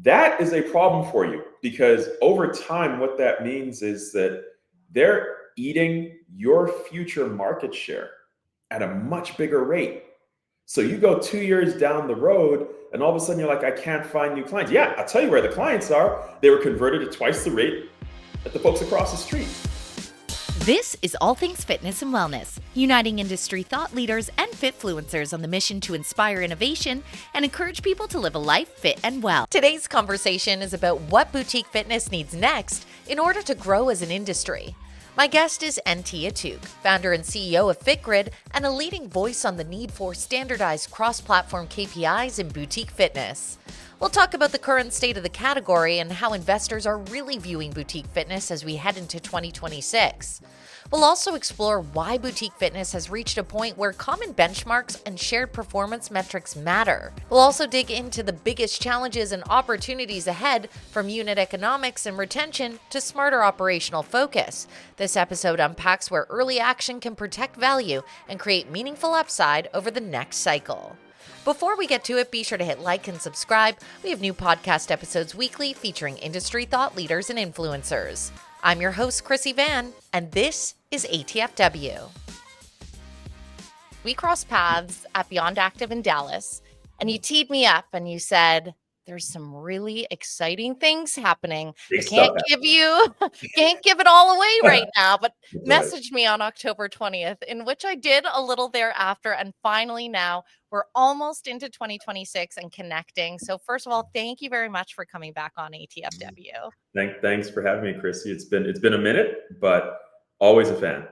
that is a problem for you because over time, what that means is that they're eating your future market share at a much bigger rate. So you go 2 years down the road, and all of a sudden you're like, I can't find new clients. Yeah, I'll tell you where the clients are. They were converted at twice the rate at the folks across the street. This is All Things Fitness and Wellness, uniting industry thought leaders and fitfluencers on the mission to inspire innovation and encourage people to live a life fit and well. Today's conversation is about what boutique fitness needs next in order to grow as an industry. My guest is Ntiedo Etuk, founder and CEO of FitGrid and a leading voice on the need for standardized cross-platform KPIs in boutique fitness. We'll talk about the current state of the category and how investors are really viewing boutique fitness as we head into 2026. We'll also explore why boutique fitness has reached a point where common benchmarks and shared performance metrics matter. We'll also dig into the biggest challenges and opportunities ahead, from unit economics and retention to smarter operational focus. This episode unpacks where early action can protect value and create meaningful upside over the next cycle. Before we get to it, be sure to hit like and subscribe. We have new podcast episodes weekly featuring industry thought leaders and influencers. I'm your host, Krissy Vann, and this is ATFW. We crossed paths at Beyond Active in Dallas, and you teed me up and you said, there's some really exciting things happening. I can't give it all away right now, but message me on October 20th, in which I did a little thereafter. And finally, now we're almost into 2026 and connecting. So first of all, thank you very much for coming back on ATFW. Thanks for having me, Krissy. It's been a minute, but always a fan.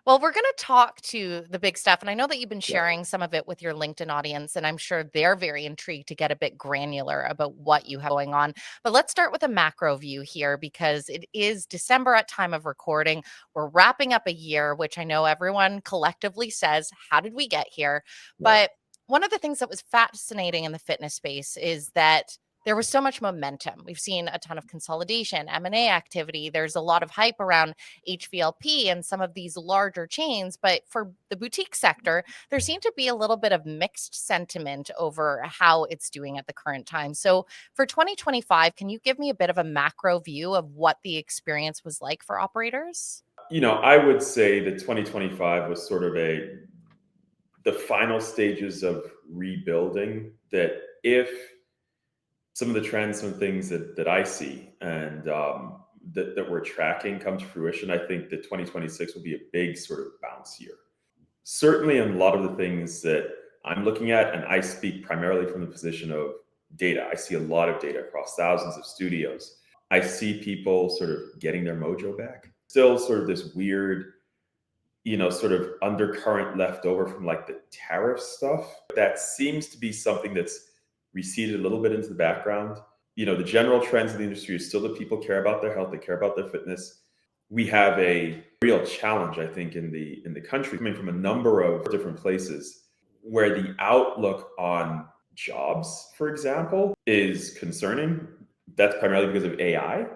Well, we're going to talk to the big stuff. And I know that you've been sharing some of it with your LinkedIn audience, and I'm sure they're very intrigued to get a bit granular about what you have going on. But let's start with a macro view here, because it is December at time of recording. We're wrapping up a year, which I know everyone collectively says, how did we get here? But one of the things that was fascinating in the fitness space is that there was so much momentum. We've seen a ton of consolidation, M&A activity. There's a lot of hype around HVLP and some of these larger chains. But for the boutique sector, there seemed to be a little bit of mixed sentiment over how it's doing at the current time. So for 2025, can you give me a bit of a macro view of what the experience was like for operators? I would say that 2025 was sort of the final stages of rebuilding, that if some of the trends and things that I see and that we're tracking come to fruition, I think that 2026 will be a big sort of bounce year. Certainly in a lot of the things that I'm looking at, and I speak primarily from the position of data. I see a lot of data across thousands of studios. I see people sort of getting their mojo back. Still sort of this weird, sort of undercurrent left over from like the tariff stuff. That seems to be something that's receded a little bit into the background. The general trends in the industry is still that people care about their health, they care about their fitness. We have a real challenge, I think, in the country, coming from a number of different places, where the outlook on jobs, for example, is concerning. That's primarily because of AI.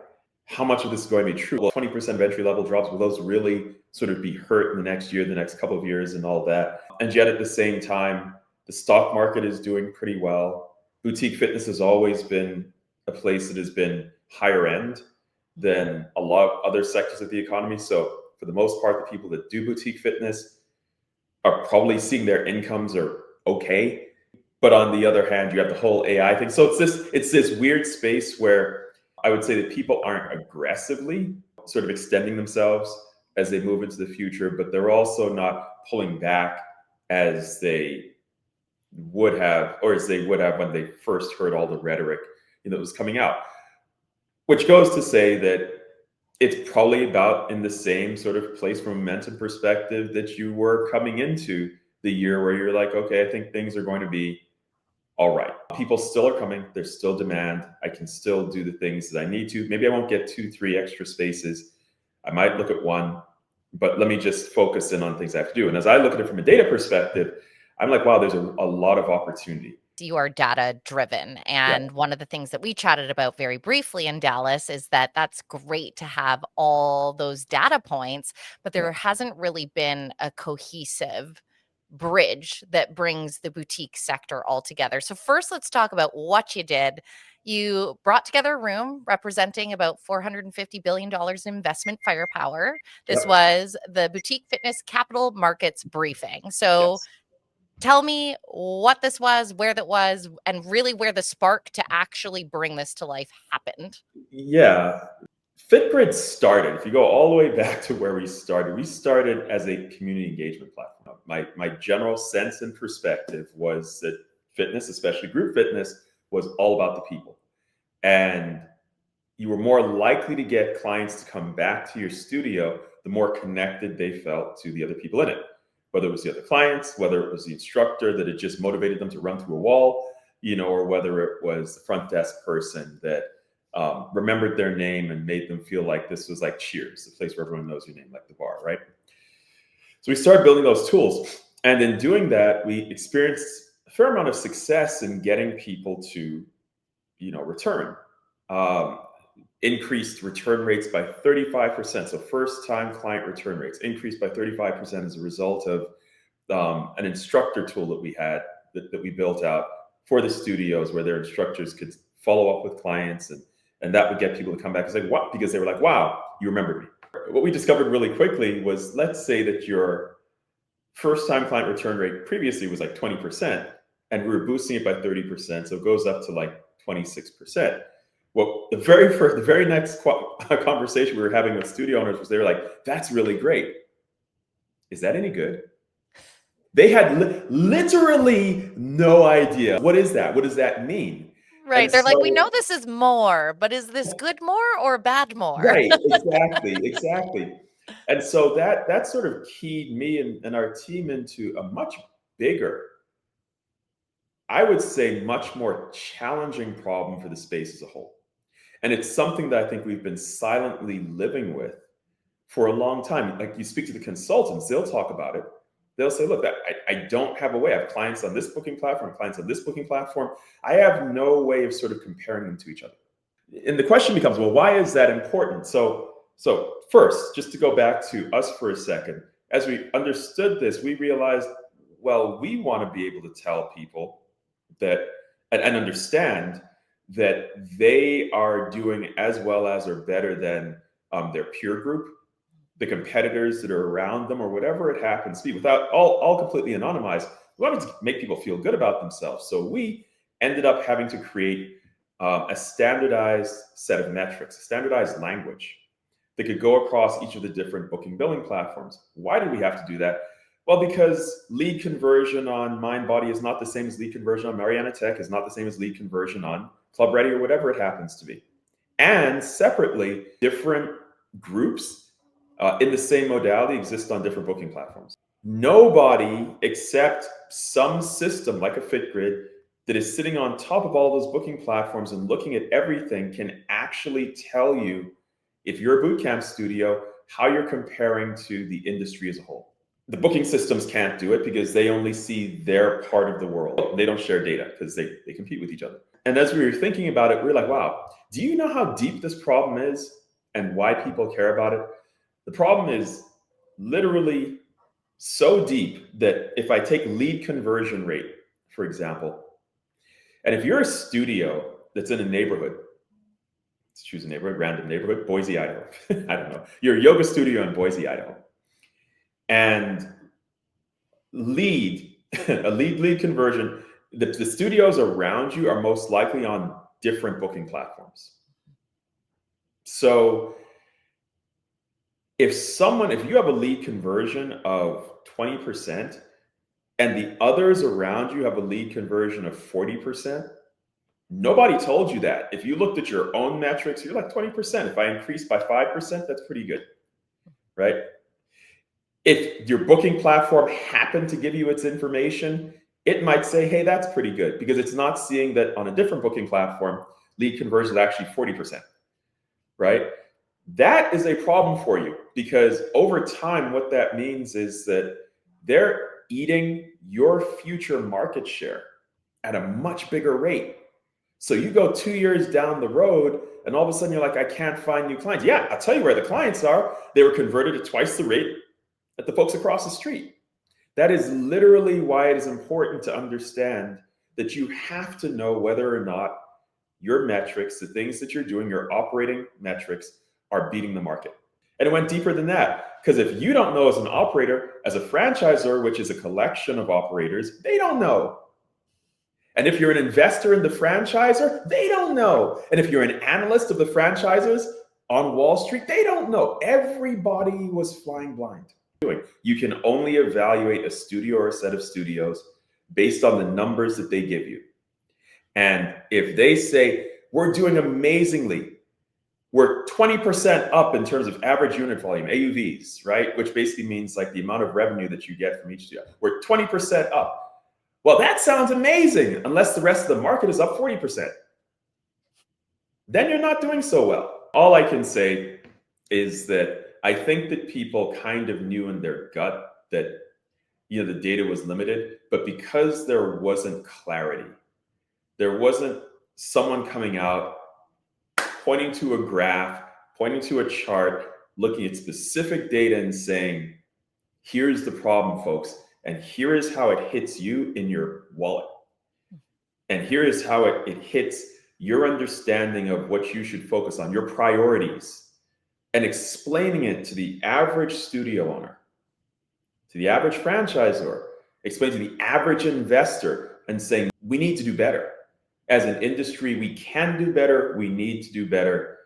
How much of this is going to be true? Well, 20% of entry-level jobs, will those really sort of be hurt in the next year, the next couple of years, and all that? And yet at the same time, the stock market is doing pretty well. Boutique fitness has always been a place that has been higher end than a lot of other sectors of the economy. So for the most part, the people that do boutique fitness are probably seeing their incomes are okay. But on the other hand, you have the whole AI thing. So it's this weird space where I would say that people aren't aggressively sort of extending themselves as they move into the future, but they're also not pulling back as they would have, or as they would have when they first heard all the rhetoric that was coming out. Which goes to say that it's probably about in the same sort of place from a momentum perspective that you were coming into the year, where you're like, okay, I think things are going to be all right. People still are coming. There's still demand. I can still do the things that I need to. Maybe I won't get 2-3 extra spaces. I might look at one, but let me just focus in on things I have to do. And as I look at it from a data perspective, I'm like, wow, there's a lot of opportunity. You are data driven. And one of the things that we chatted about very briefly in Dallas is that that's great to have all those data points, but there hasn't really been a cohesive bridge that brings the boutique sector all together. So first, let's talk about what you did. You brought together a room representing about $450 billion in investment firepower. This Yep. was the Boutique Fitness Capital Markets briefing. So Yes. tell me what this was, where that was, and really where the spark to actually bring this to life happened. Yeah. FitGrid started, if you go all the way back to where we started as a community engagement platform. My general sense and perspective was that fitness, especially group fitness, was all about the people. And you were more likely to get clients to come back to your studio the more connected they felt to the other people in it. Whether it was the other clients, whether it was the instructor that it just motivated them to run through a wall, or whether it was the front desk person that remembered their name and made them feel like this was like Cheers, the place where everyone knows your name, like the bar, right? So we started building those tools. And in doing that, we experienced a fair amount of success in getting people to, return. Increased return rates by 35%. So first-time client return rates increased by 35% as a result of an instructor tool that we had that we built out for the studios, where their instructors could follow up with clients, and that would get people to come back and say, "What?" Because they were like, "Wow, you remembered me." What we discovered really quickly was, let's say that your first-time client return rate previously was like 20%, and we were boosting it by 30%, so it goes up to like 26%. Well, the very next conversation we were having with studio owners was, they were like, "That's really great. Is that any good?" They had literally no idea. What is that? What does that mean? Right. And They're like, we know so, this is more, but is this good more or bad more? right, exactly. And so that sort of keyed me and our team into a much bigger, I would say, much more challenging problem for the space as a whole. And it's something that I think we've been silently living with for a long time. Like, you speak to the consultants, they'll talk about it. They'll say, "Look, I don't have a way. I have clients on this booking platform, clients on this booking platform. I have no way of sort of comparing them to each other." And the question becomes, well, why is that important? So first, just to go back to us for a second, as we understood this, we realized, well, we want to be able to tell people that, and understand that they are doing as well as or better than their peer group, the competitors that are around them, or whatever it happens to be, without all completely anonymized. We wanted to make people feel good about themselves. So we ended up having to create a standardized set of metrics, a standardized language that could go across each of the different booking billing platforms. Why did we have to do that? Well, because lead conversion on MindBody is not the same as lead conversion on Mariana Tech, is not the same as lead conversion on Club Ready, or whatever it happens to be. And separately, different groups in the same modality exist on different booking platforms. Nobody except some system like a FitGrid that is sitting on top of all those booking platforms and looking at everything can actually tell you, if you're a bootcamp studio, how you're comparing to the industry as a whole. The booking systems can't do it because they only see their part of the world. They don't share data because they compete with each other. And as we were thinking about it, we were like, wow, do you know how deep this problem is and why people care about it? The problem is literally so deep that if I take lead conversion rate, for example, and if you're a studio that's in a neighborhood, let's choose a neighborhood, random neighborhood, Boise, Idaho. I don't know. You're a yoga studio in Boise, Idaho. And a lead conversion, the studios around you are most likely on different booking platforms. So if you have a lead conversion of 20% and the others around you have a lead conversion of 40%, nobody told you that. If you looked at your own metrics, you're like 20%. If I increase by 5%, that's pretty good, right? If your booking platform happened to give you its information, it might say, hey, that's pretty good, because it's not seeing that on a different booking platform, lead conversion is actually 40%, right? That is a problem for you, because over time, what that means is that they're eating your future market share at a much bigger rate. So you go 2 years down the road and all of a sudden you're like, I can't find new clients. Yeah, I'll tell you where the clients are. They were converted at twice the rate at the folks across the street. That is literally why it is important to understand that you have to know whether or not your metrics, the things that you're doing, your operating metrics, are beating the market. And it went deeper than that. Because if you don't know as an operator, as a franchisor, which is a collection of operators, they don't know. And if you're an investor in the franchisor, they don't know. And if you're an analyst of the franchisors on Wall Street, they don't know. Everybody was flying blind. You can only evaluate a studio or a set of studios based on the numbers that they give you. And if they say, we're doing amazingly, we're 20% up in terms of average unit volume, AUVs, right? Which basically means like the amount of revenue that you get from each studio. We're 20% up. Well, that sounds amazing, unless the rest of the market is up 40%. Then you're not doing so well. All I can say is that I think that people kind of knew in their gut that, you know, the data was limited, but because there wasn't clarity, there wasn't someone coming out, pointing to a graph, pointing to a chart, looking at specific data and saying, here's the problem, folks, and here is how it hits you in your wallet. And here is how it hits your understanding of what you should focus on, your priorities, and explaining it to the average studio owner, to the average franchisor, explaining to the average investor and saying, we need to do better. As an industry, we can do better. We need to do better.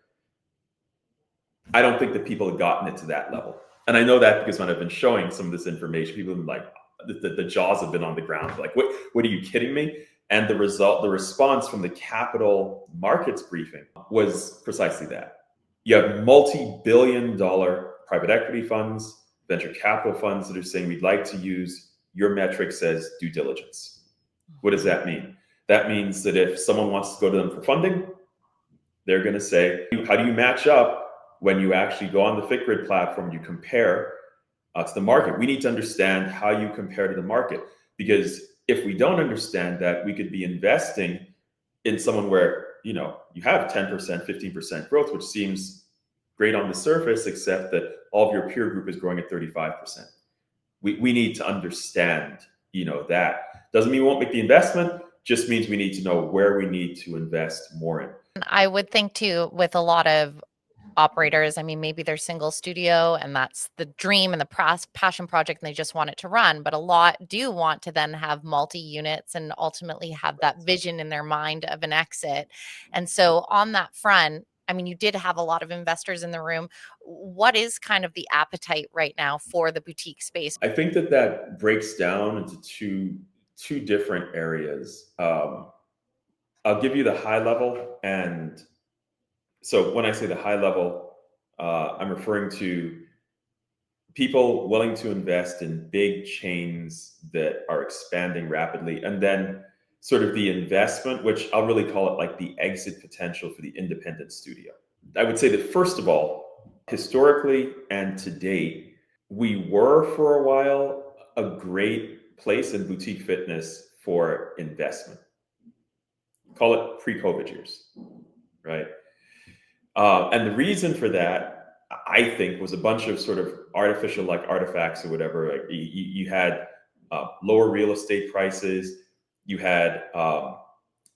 I don't think that people have gotten it to that level. And I know that because when I've been showing some of this information, people have been like, the jaws have been on the ground. Like, what are you kidding me? And the response from the capital markets briefing was precisely that. You have multi-billion-dollar private equity funds, venture capital funds that are saying, we'd like to use your metrics as due diligence. What does that mean? That means that if someone wants to go to them for funding, they're going to say, how do you match up when you actually go on the FitGrid platform, you compare to the market? We need to understand how you compare to the market, because if we don't understand that, we could be investing in someone where, you know, you have 10%, 15% growth, which seems great on the surface, except that all of your peer group is growing at 35%. We need to understand, you know, that. Doesn't mean we won't make the investment, just means we need to know where we need to invest more in. I would think too, with a lot of operators, I mean, maybe they're single studio and that's the dream and the passion project and they just want it to run, but a lot do want to then have multi-units and ultimately have that vision in their mind of an exit. And so on that front, I mean, you did have a lot of investors in the room. What is kind of the appetite right now for the boutique space? I think that breaks down into two different areas. I'll give you the high level. And so when I say the high level, I'm referring to people willing to invest in big chains that are expanding rapidly. And then sort of the investment, which I'll really call it like the exit potential for the independent studio. I would say that first of all, historically and to date, we were for a while a great place in boutique fitness for investment. Call it pre-COVID years, right? And the reason for that, I think, was a bunch of sort of artificial like artifacts or whatever. Like you had lower real estate prices. You had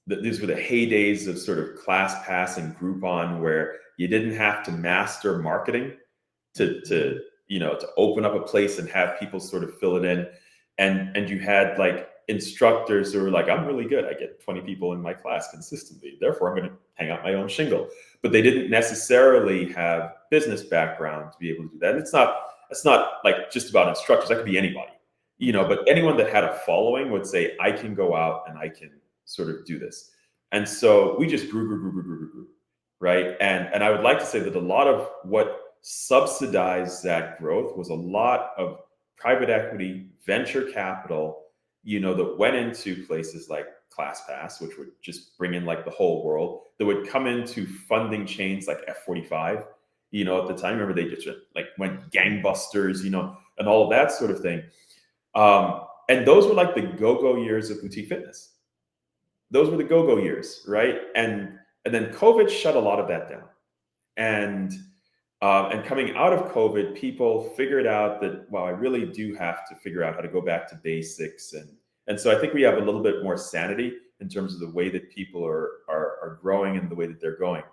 these were the heydays of sort of ClassPass and Groupon, where you didn't have to master marketing to open up a place and have people sort of fill it in. And you had like instructors who were like, I'm really good. I get 20 people in my class consistently. Therefore, I'm going to hang out my own shingle. But they didn't necessarily have business background to be able to do that. And it's not like just about instructors. That could be anybody, you know, but anyone that had a following would say, I can go out and I can sort of do this. And so we just grew, right? And I would like to say that a lot of what subsidized that growth was a lot of private equity, venture capital, you know, that went into places like ClassPass, which would just bring in like the whole world, that would come into funding chains like F45, you know, at the time. Remember, they just like went gangbusters, you know, and all of that sort of thing. And those were like the go-go years of boutique fitness. Those were the go-go years, right? And then COVID shut a lot of that down. And And coming out of COVID, people figured out that, wow, I really do have to figure out how to go back to basics. And so I think we have a little bit more sanity in terms of the way that people are growing and the way that they're going.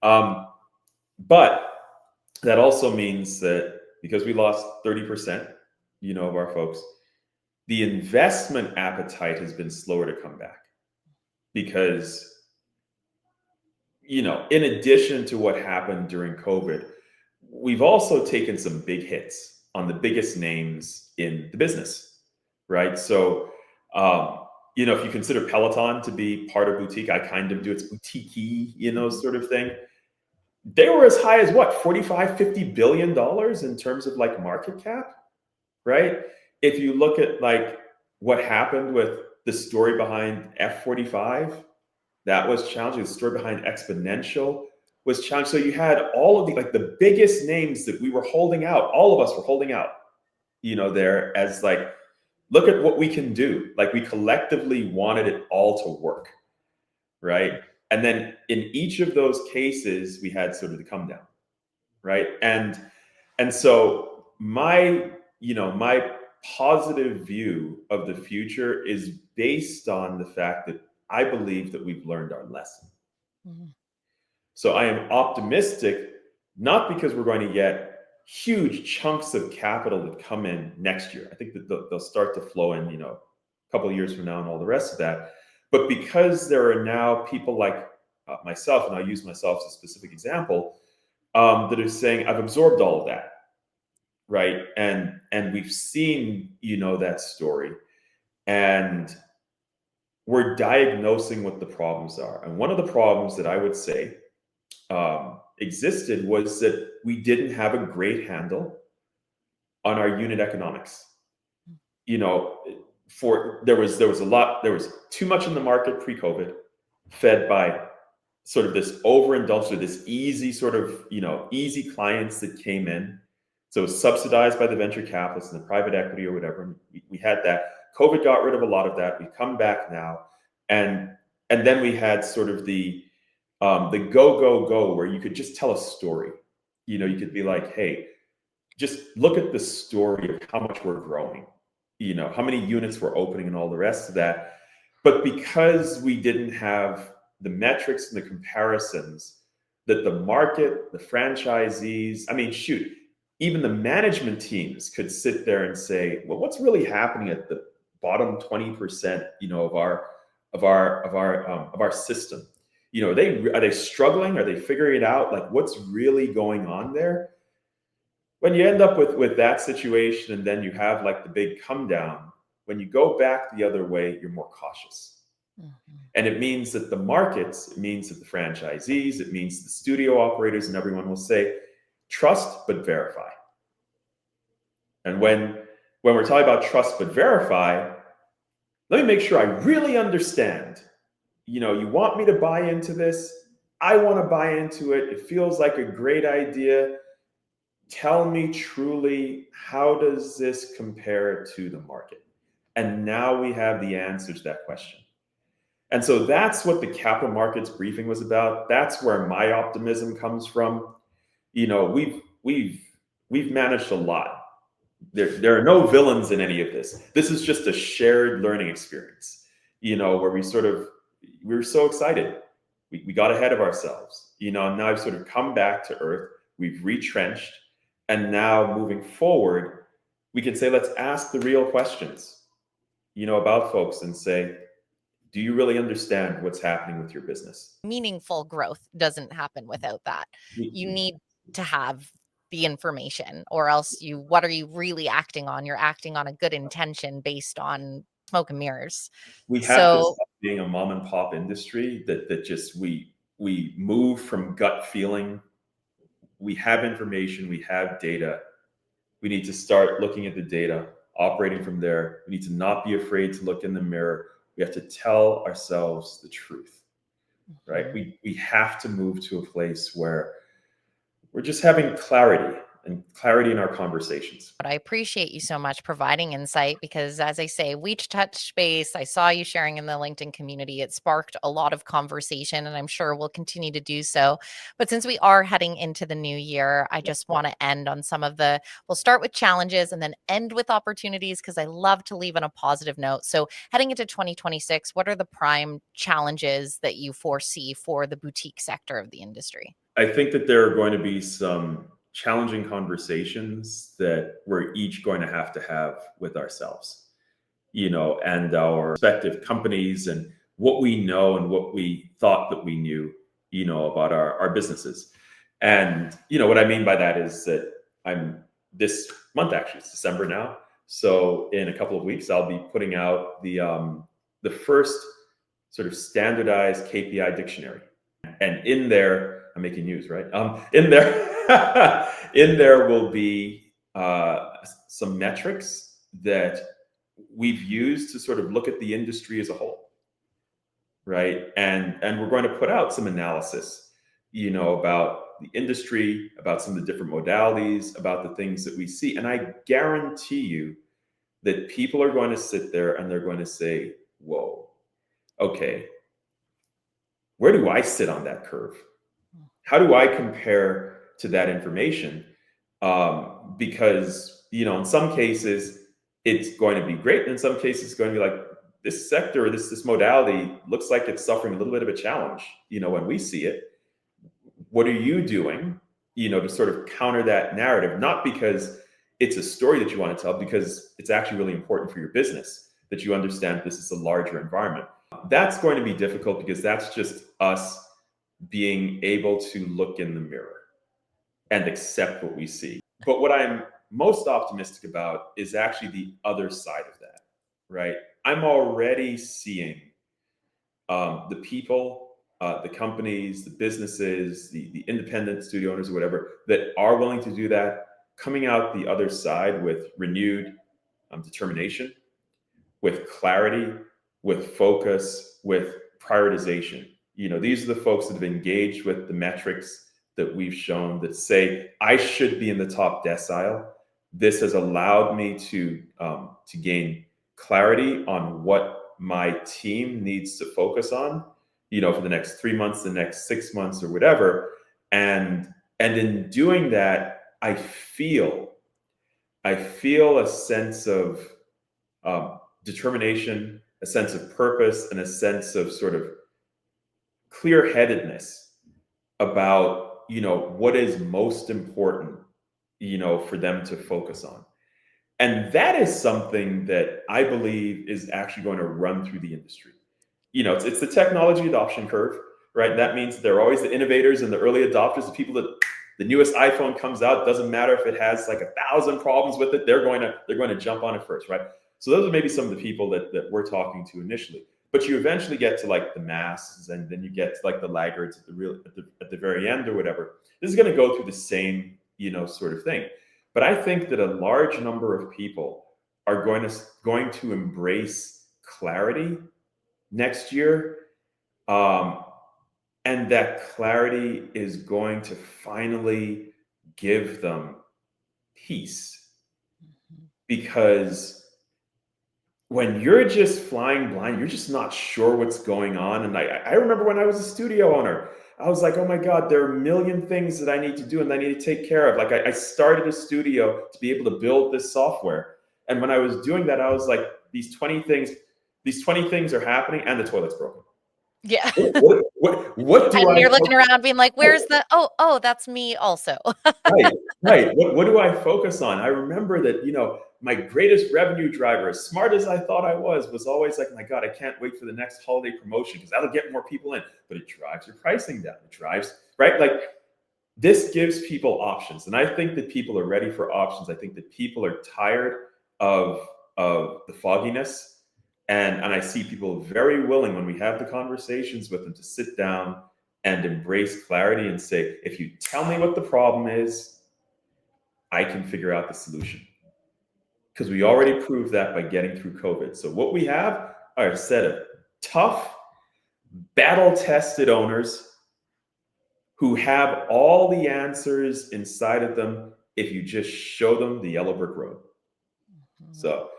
But that also means that because we lost 30%, of our folks, the investment appetite has been slower to come back because, in addition to what happened during COVID, we've also taken some big hits on the biggest names in the business, right? So, if you consider Peloton to be part of boutique, I kind of do, it's boutique-y, sort of thing. They were as high as what, 45, $50 billion in terms of like market cap, right? If you look at like what happened with the story behind F45, that was challenging. The story behind Exponential was challenging. So you had all of the biggest names that we were holding out, all of us were holding out, there as like, look at what we can do. Like we collectively wanted it all to work, right? And then in each of those cases, we had sort of the come down, right? And so my positive view of the future is based on the fact that I believe that we've learned our lesson. Mm-hmm. So I am optimistic, not because we're going to get huge chunks of capital that come in next year. I think that they'll start to flow in, a couple of years from now and all the rest of that. But because there are now people like myself, and I'll use myself as a specific example, that are saying, I've absorbed all of that, right? And we've seen, that story. And we're diagnosing what the problems are. And one of the problems that I would say existed was that we didn't have a great handle on our unit economics. There was too much in the market pre-COVID, fed by sort of this overindulgence, or this easy sort of, easy clients that came in. So it was subsidized by the venture capitalists and the private equity or whatever. We had that. COVID got rid of a lot of that. We come back now. And then we had sort of the go, where you could just tell a story. You could be like, hey, just look at the story of how much we're growing, how many units we're opening and all the rest of that. But because we didn't have the metrics and the comparisons that the market, the franchisees, even the management teams could sit there and say, well, what's really happening at the bottom 20%, of our system? Are they struggling? Are they figuring it out? Like, what's really going on there? When you end up with that situation, and then you have like the big come down, when you go back the other way, you're more cautious. Mm-hmm. And it means that the markets, it means that the franchisees, it means the studio operators, and everyone will say, trust but verify. And when we're talking about trust but verify, let me make sure I really understand. You want me to buy into this? I want to buy into it. It feels like a great idea. Tell me truly, how does this compare to the market? And now we have the answer to that question. And so that's what the capital markets briefing was about. That's where my optimism comes from. We've managed a lot. There are no villains in any of this. This is just a shared learning experience, where we were so excited. We got ahead of ourselves, and now I've sort of come back to earth. We've retrenched. And now moving forward, we can say, let's ask the real questions, about folks, and say, do you really understand what's happening with your business? Meaningful growth doesn't happen without that. You need to have the information, or else what are you really acting on? You're acting on a good intention based on smoke and mirrors. We have to stop being a mom and pop industry that just we move from gut feeling. We have information, we have data. We need to start looking at the data, operating from there. We need to not be afraid to look in the mirror. We have to tell ourselves the truth, right? We have to move to a place where we're just having clarity, and clarity in our conversations. But I appreciate you so much providing insight because, as I say, we touched base. I saw you sharing in the LinkedIn community. It sparked a lot of conversation, and I'm sure we'll continue to do so. But since we are heading into the new year, I just want to end on we'll start with challenges and then end with opportunities because I love to leave on a positive note. So, heading into 2026, what are the prime challenges that you foresee for the boutique sector of the industry? I think that there are going to be some challenging conversations that we're each going to have with ourselves, and our respective companies, and what we know and what we thought that we knew, about our businesses. And, what I mean by that is that I'm this month, actually, it's December now. So in a couple of weeks, I'll be putting out the first sort of standardized KPI dictionary. And in there, I'm making news, right? In there, in there will be some metrics that we've used to sort of look at the industry as a whole, right? And we're going to put out some analysis, about the industry, about some of the different modalities, about the things that we see. And I guarantee you that people are going to sit there and they're going to say, "Whoa, okay, where do I sit on that curve? How do I compare to that information?" Because, in some cases, it's going to be great. And in some cases, it's going to be like, this sector, this modality looks like it's suffering a little bit of a challenge, when we see it. What are you doing, to sort of counter that narrative? Not because it's a story that you want to tell, because it's actually really important for your business that you understand this is a larger environment. That's going to be difficult because that's just us being able to look in the mirror and accept what we see. But what I'm most optimistic about is actually the other side of that, right? I'm already seeing the people, the companies, the businesses, the independent studio owners or whatever that are willing to do that, coming out the other side with renewed determination, with clarity, with focus, with prioritization. These are the folks that have engaged with the metrics that we've shown that say, I should be in the top decile. This has allowed me to gain clarity on what my team needs to focus on, for the next 3 months, the next 6 months, or whatever. And in doing that, I feel a sense of determination, a sense of purpose, and a sense of sort of clear-headedness about, what is most important, for them to focus on. And that is something that I believe is actually going to run through the industry. It's the technology adoption curve, right? That means they're always the innovators and the early adopters, the people that the newest iPhone comes out, doesn't matter if it has like 1,000 problems with it, they're going to jump on it first, right? So those are maybe some of the people that we're talking to initially. But you eventually get to like the masses, and then you get to like the laggards at the very end or whatever. This is going to go through the same, sort of thing. But I think that a large number of people are going to embrace clarity next year. And that clarity is going to finally give them peace. Because when you're just flying blind, you're just not sure what's going on. And I remember when I was a studio owner, I was like, oh my God, there are a million things that I need to do and I need to take care of. Like I started a studio to be able to build this software. And when I was doing that, I was like, these 20 things are happening and the toilet's broken. Yeah. What do And I you're looking around being like, where's the, oh, that's me also. Right. What do I focus on? I remember that, my greatest revenue driver, as smart as I thought I was always like, my God, I can't wait for the next holiday promotion because that'll get more people in. But it drives your pricing down. It drives, right? Like this gives people options. And I think that people are ready for options. I think that people are tired of the fogginess. And I see people very willing when we have the conversations with them to sit down and embrace clarity and say, if you tell me what the problem is, I can figure out the solution. Because we already proved that by getting through COVID. So what we have are a set of tough, battle-tested owners who have all the answers inside of them if you just show them the yellow brick road. Mhm. So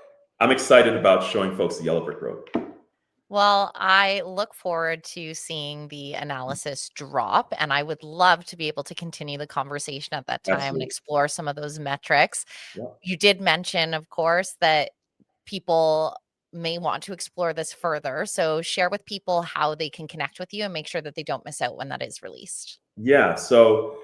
I'm excited about showing folks the yellow brick road. Well, I look forward to seeing the analysis drop, and I would love to be able to continue the conversation at that time and Absolutely. explore some of those metrics. Yeah. You did mention, of course, that people may want to explore this further. So share with people how they can connect with you and make sure that they don't miss out when that is released. Yeah. So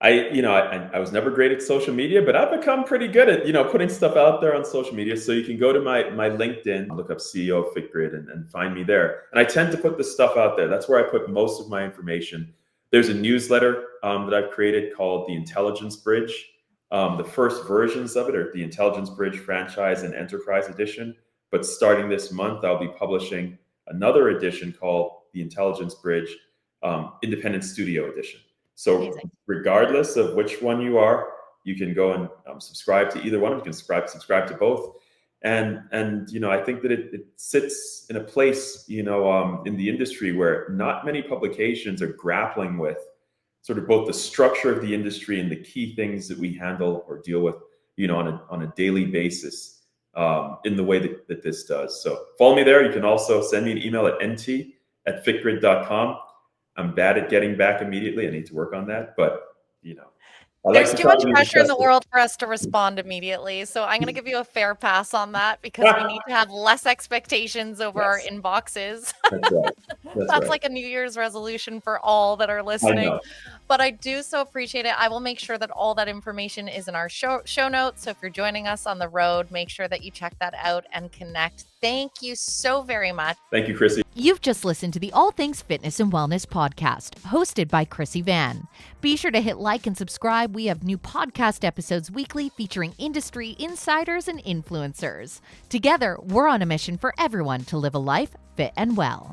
I was never great at social media, but I've become pretty good at, putting stuff out there on social media. So you can go to my LinkedIn, look up CEO of FitGrid and find me there. And I tend to put this stuff out there. That's where I put most of my information. There's a newsletter that I've created called the Intelligence Bridge. The first versions of it are the Intelligence Bridge Franchise and Enterprise Edition. But starting this month, I'll be publishing another edition called the Intelligence Bridge Independent Studio Edition. So Amazing. regardless of which one you are, you can go and subscribe to either one. You can subscribe to both. And I think that it sits in a place, in the industry where not many publications are grappling with sort of both the structure of the industry and the key things that we handle or deal with, on a daily basis, in the way that this does. So follow me there. You can also send me an email at nt@fitgrid.com. I'm bad at getting back immediately. I need to work on that, but I like There's to too try much to be pressure in the successful. world for us to respond immediately. So I'm going to give you a fair pass on that because we need to have less expectations over our Yes, inboxes. that's right. That's That's right. like a New Year's resolution for all that are I listening. know. But I do so appreciate it. I will make sure that all that information is in our show notes. So if you're joining us on the road, make sure that you check that out and connect. Thank you so very much. Thank you, Krissy. You've just listened to the All Things Fitness and Wellness podcast, hosted by Krissy Vann. Be sure to hit like and subscribe. We have new podcast episodes weekly featuring industry insiders and influencers. Together, we're on a mission for everyone to live a life fit and well.